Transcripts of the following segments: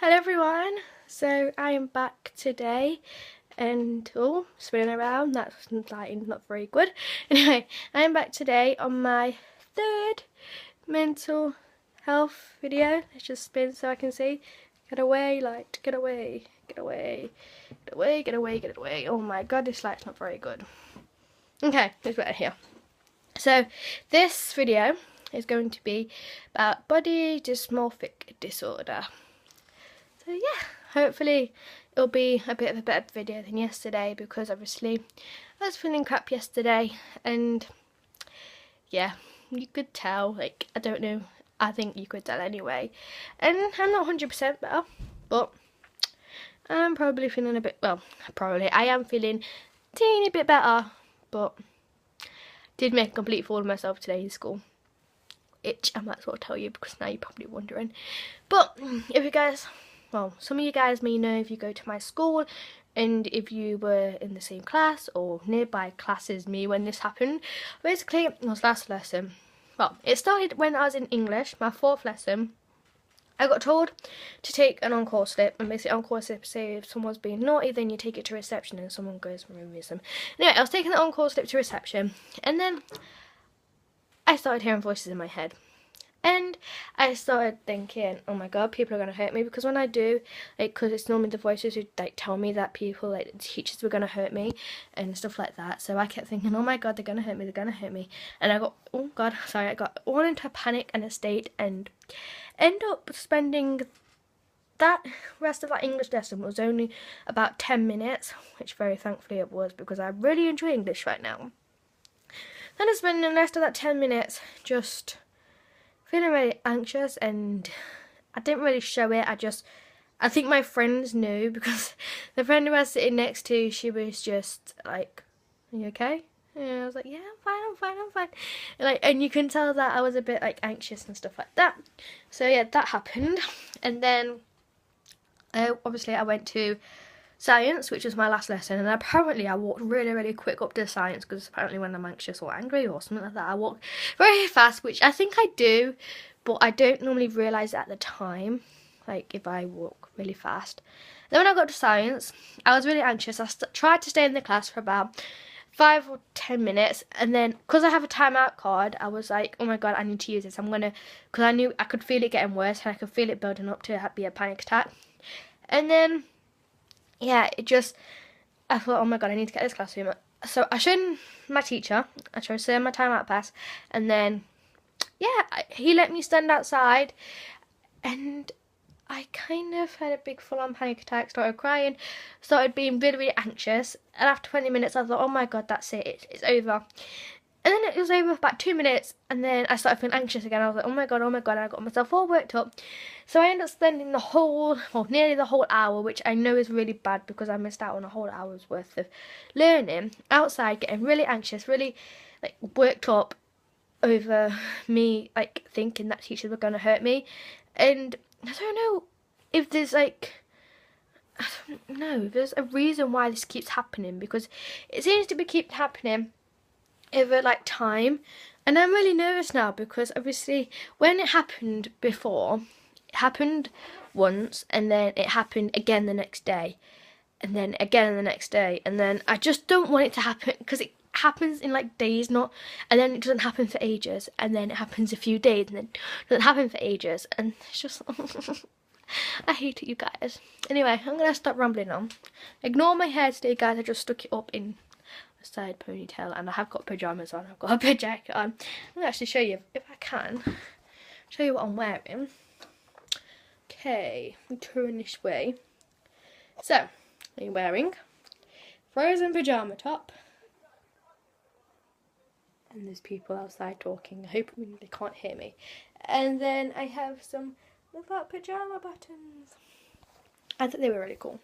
Hello everyone, so I am back today and spinning around, that's lighting not very good. Anyway, I am back today on my third mental health video. Let's just spin so I can see. Get away, light, get away, get away, get away, get away, get away. Oh my god, this light's not very good. Okay, it's better here. So this video is going to be about body dysmorphic disorder. So yeah, hopefully it'll be a bit of a better video than yesterday, because obviously I was feeling crap yesterday and yeah, you could tell, like, I don't know, I think you could tell anyway. And I'm not 100% better, but I'm probably feeling a bit, well, I am feeling a teeny bit better, but did make a complete fool of myself today in school. Which I might as well tell you, because now you're probably wondering. But if you guys, well, some of you guys may know if you go to my school and if you were in the same class or nearby class as me when this happened. Basically, it was last lesson. Well, it started when I was in English, my 4th lesson. I got told to take an on-call slip, and basically on-call slip say if someone's being naughty, then you take it to reception and someone goes and removes them. Anyway, I was taking the on-call slip to reception, and then I started hearing voices in my head. And I started thinking, oh my god, people are going to hurt me, because when I do, like, because it's normally the voices who, like, tell me that people, like, the teachers were going to hurt me and stuff like that. So I kept thinking, oh my god, they're going to hurt me, they're going to hurt me. And I got, oh god, sorry, I got all into a panic and a state, and end up spending that rest of that English lesson was only about 10 minutes, which very thankfully it was, because I really enjoy English right now. Then I spent the rest of that 10 minutes just feeling really anxious, and I didn't really show it. I think my friends knew, because the friend who I was sitting next to, she was just like, are you okay? And I was like, yeah, I'm fine. And you can tell that I was a bit like anxious and stuff like that. So yeah, that happened. And then obviously I went to science, which was my last lesson, and apparently I walked really quick up to science, because apparently when I'm anxious or angry or something like that, I walk very fast, which I think I do, but I don't normally realise it at the time, like if I walk really fast. Then when I got to science, I was really anxious. I tried to stay in the class for about 5 or 10 minutes, and then because I have a timeout card, I was like, oh my god, I need to use this. Because I knew I could feel it getting worse, and I could feel it building up to be a panic attack. And then yeah, I thought, oh my god, I need to get this classroom. So I showed my teacher, I tried to say my timeout pass, and then, yeah, he let me stand outside, and I kind of had a big full-on panic attack, started crying, started being really anxious, and after 20 minutes I thought, oh my god, that's it, it's over. And then it was over for about 2 minutes, and then I started feeling anxious again. I was like, oh my god, and I got myself all worked up. So I ended up spending nearly the whole hour, which I know is really bad, because I missed out on a whole hour's worth of learning, outside, getting really anxious, really, like, worked up over me, like, thinking that teachers were going to hurt me. And I don't know if there's, like, I don't know if there's a reason why this keeps happening, because it seems to keep happening over like time, and I'm really nervous now, because obviously when it happened before, it happened once, and then it happened again the next day, and then again the next day, and then I just don't want it to happen, because it happens in like days, and then it doesn't happen for ages, and then it happens a few days, and then it doesn't happen for ages, and it's just I hate it, you guys. Anyway, I'm gonna stop rambling on. Ignore my hair today, guys. I just stuck it up in side ponytail, and I have got pyjamas on. I've got a big jacket on. I'm gonna actually show you, if I can, show you what I'm wearing. Okay, we turn this way. So, I'm wearing frozen pyjama top, and there's people outside talking. I hope they can't hear me. And then I have some without pyjama buttons. I thought they were really cool.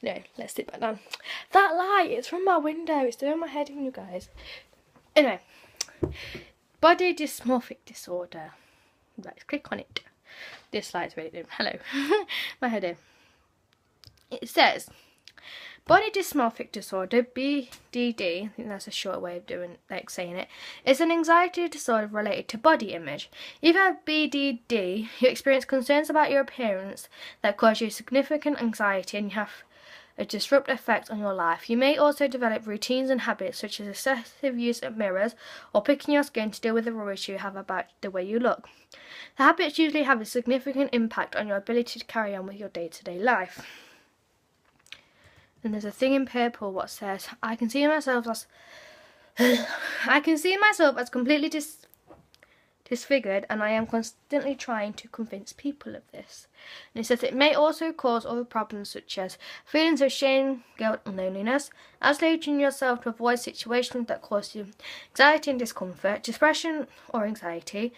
No, let's sit back down. That light, it's from my window. It's doing my head in, you guys. Anyway, body dysmorphic disorder. Let's click on it. This light's really dim. Hello. My head in. It says, Body dysmorphic disorder, BDD, I think that's a short way of saying it, is an anxiety disorder related to body image. If you have BDD, you experience concerns about your appearance that cause you significant anxiety and you have a disruptive effect on your life. You may also develop routines and habits such as excessive use of mirrors or picking your skin to deal with the worries you have about the way you look. The habits usually have a significant impact on your ability to carry on with your day-to-day life. And there's a thing in purple what says, I can see myself as completely disfigured, and I am constantly trying to convince people of this. And it says it may also cause other problems such as feelings of shame, guilt and loneliness, isolating yourself to avoid situations that cause you anxiety and discomfort, depression or anxiety,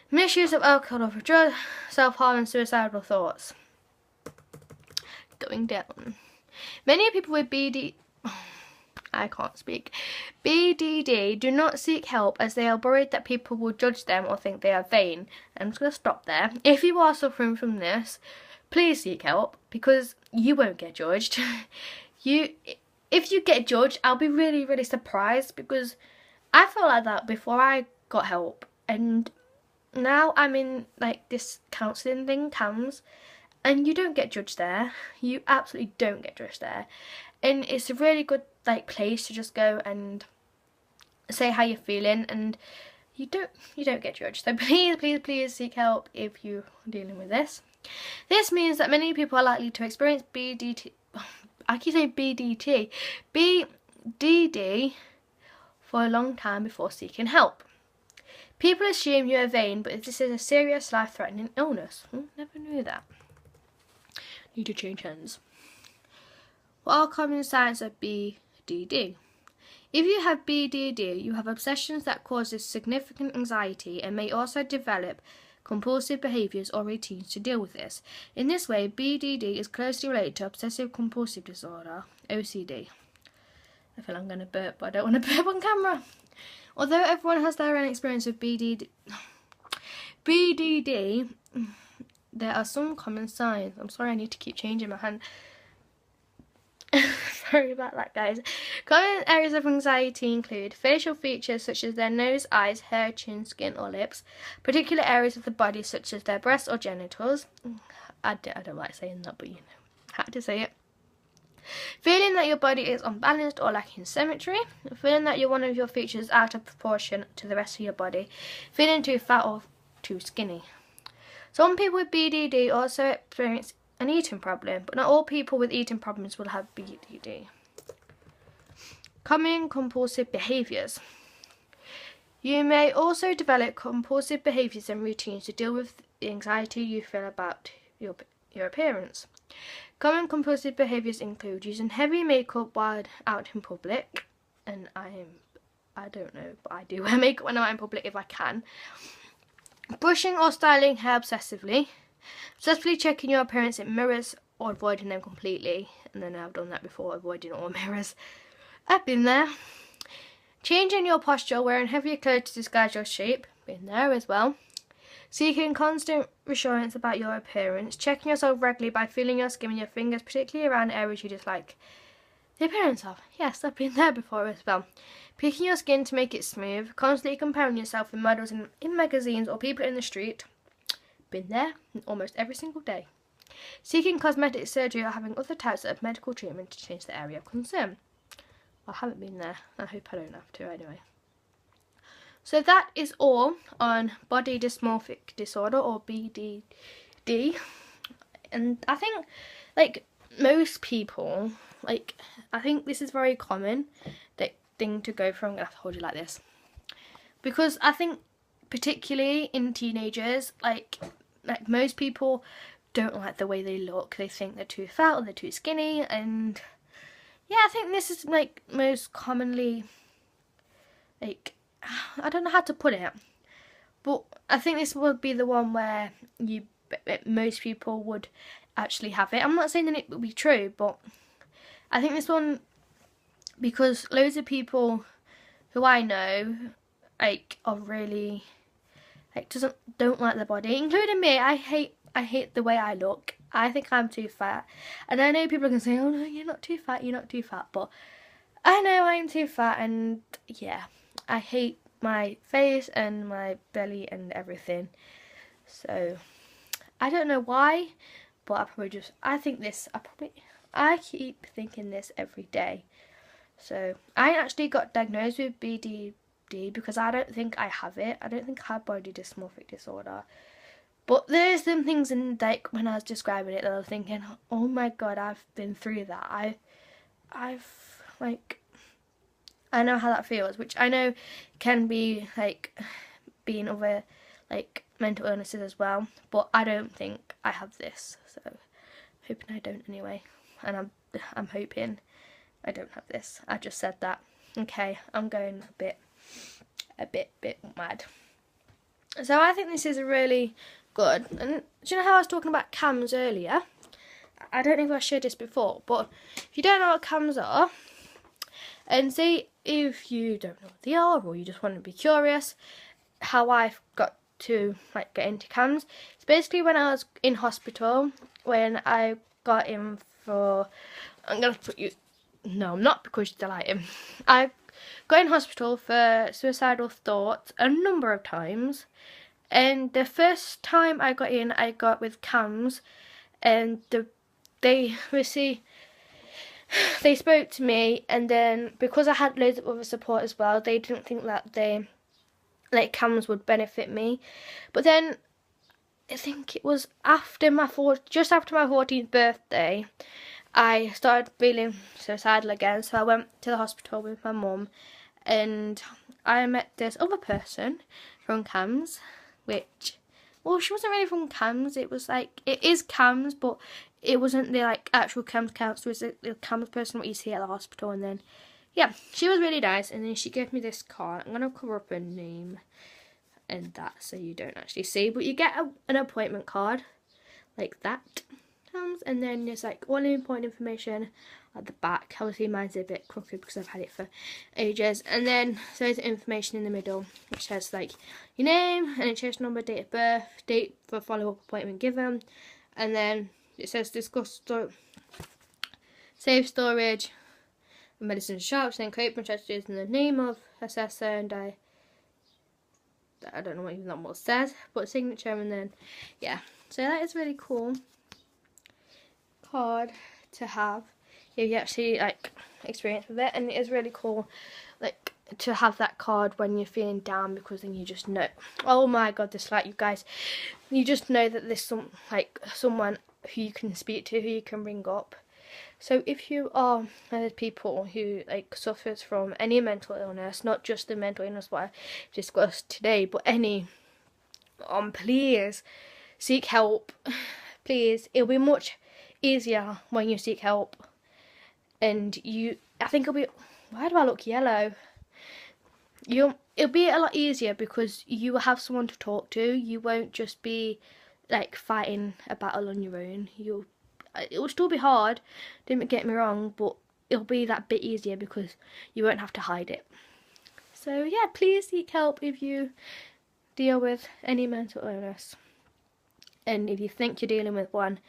misuse of alcohol or drugs, self-harm and suicidal thoughts. Going down. Many people with BDD do not seek help as they are worried that people will judge them or think they are vain. I'm just going to stop there. If you are suffering from this, please seek help because you won't get judged. If you get judged, I'll be really, really surprised because I felt like that before I got help, and now I'm in like this counselling thing, CAMS, and you don't get judged there. You absolutely don't get judged there. And it's a really good place to just go and say how you're feeling, and you don't get judged. So please seek help if you're dealing with this. This means that many people are likely to experience BDD for a long time before seeking help. People assume you are vain, but this is a serious life-threatening illness. Never knew that. Need to change hands. What are common signs of BDD? If you have BDD, you have obsessions that causes significant anxiety and may also develop compulsive behaviours or routines to deal with this. In this way, BDD is closely related to obsessive compulsive disorder, OCD. I feel I'm going to burp, but I don't want to burp on camera. Although everyone has their own experience of BDD, there are some common signs. I'm sorry, I need to keep changing my hand. Sorry about that, guys. Common areas of anxiety include facial features such as their nose, eyes, hair, chin, skin or lips, particular areas of the body such as their breasts or genitals. I don't like saying that, but you know, I had to say it. Feeling that your body is unbalanced or lacking symmetry. Feeling that one of your features is out of proportion to the rest of your body. Feeling too fat or too skinny. Some people with BDD also experience an eating problem, but not all people with eating problems will have BDD. Common compulsive behaviours. You may also develop compulsive behaviours and routines to deal with the anxiety you feel about your appearance. Common compulsive behaviours include using heavy makeup while out in public, and I don't know, but I do wear makeup when I'm out in public if I can. Brushing or styling hair obsessively checking your appearance in mirrors or avoiding them completely, and then I've done that before, avoiding all mirrors. I've been there. Changing your posture, wearing heavier clothes to disguise your shape, been there as well. Seeking constant reassurance about your appearance, checking yourself regularly by feeling your skin with your fingers, particularly around areas you dislike the appearance of. Yes, I've been there before as well. Picking your skin to make it smooth, constantly comparing yourself with models in magazines or people in the street. Been there almost every single day. Seeking cosmetic surgery or having other types of medical treatment to change the area of concern. I haven't been there. I hope I don't have to anyway. So that is all on body dysmorphic disorder, or BDD. And I think, most people, I think this is very common, that thing to go through. I'm going to have to hold it like this. Because I think, particularly in teenagers, most people don't like the way they look. They think they're too fat or they're too skinny, and yeah, I think this is most commonly I don't know how to put it, but I think this would be the one where most people would actually have it. I'm not saying that it would be true, but I think this one, because loads of people who I know are really don't like their body, including me. I hate I hate the way I look. I think I'm too fat. And I know people can say, oh no, you're not too fat, you're not too fat. But I know I'm too fat, and yeah, I hate my face and my belly and everything. So I don't know why, but I keep thinking this every day. So I actually got diagnosed with BDD because I don't think I have it. I don't think I have body dysmorphic disorder. But there's some things in, like, when I was describing it that I was thinking, oh my god, I've been through that. I've like, I know how that feels, which I know can be like being other like mental illnesses as well. But I don't think I have this, so hoping I don't anyway. And I'm hoping I don't have this. I just said that. Okay, I'm going a bit mad. So I think this is really good. And do you know how I was talking about cams earlier? I don't know if I shared this before, but if you don't know what cams are, and see if you don't know what they are, or you just want to be curious, how I got to like get into cams. It's basically when I was in hospital, when I got in for, I'm gonna put you, no, I'm not, because you're delighting. I got in hospital for suicidal thoughts a number of times, and the first time I got in, I got with cams, and they spoke to me, and then because I had loads of other support as well, they didn't think that cams would benefit me. But then I think it was just after my 14th birthday, I started feeling suicidal again. So I went to the hospital with my mum, and I met this other person from cams, which, well, she wasn't really from cams. It was like, it is cams, but it wasn't the like actual cams counselor. It was the cams person what you see at the hospital. And then, yeah, she was really nice. And then she gave me this card. I'm gonna cover up her name and that so you don't actually see, but you get an appointment card like that. And then there's like all the important information at the back. Obviously mine's a bit crooked because I've had it for ages. And then there's information in the middle which says like your name, NHS number, date of birth, date for follow-up appointment given, and then it says discuss safe storage, medicine shops, and coping strategies, and the name of assessor, and I don't know what even that what says, but signature, and then yeah. So that is really cool card to have if you actually like experience with it, and it is really cool like to have that card when you're feeling down, because then you just know, oh my god, this, like, you guys, you just know that there's someone who you can speak to, who you can ring up. So if you are one of the people who like suffers from any mental illness, not just the mental illness what I discussed today, but any, please seek help. Please, it'll be much easier when you seek help. And I think it'll be, why do I look yellow? It'll be a lot easier because you will have someone to talk to. You won't just be like fighting a battle on your own. It will still be hard, don't get me wrong, but it'll be that bit easier because you won't have to hide it. So yeah, please seek help if you deal with any mental illness. And if you think you're dealing with one,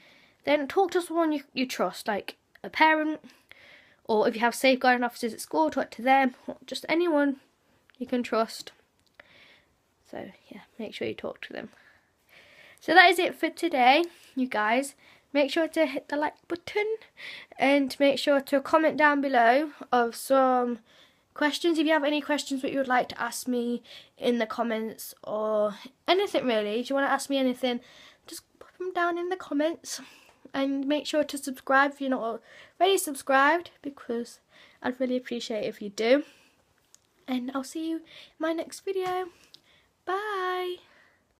then talk to someone you trust, like a parent, or if you have safeguarding officers at school, talk to them, or just anyone you can trust. So yeah, make sure you talk to them. So that is it for today, you guys. Make sure to hit the like button and make sure to comment down below of some questions. If you have any questions that you would like to ask me in the comments, or anything really, if you want to ask me anything, just put them down in the comments. And make sure to subscribe if you're not already subscribed, because I'd really appreciate it if you do. And I'll see you in my next video. Bye!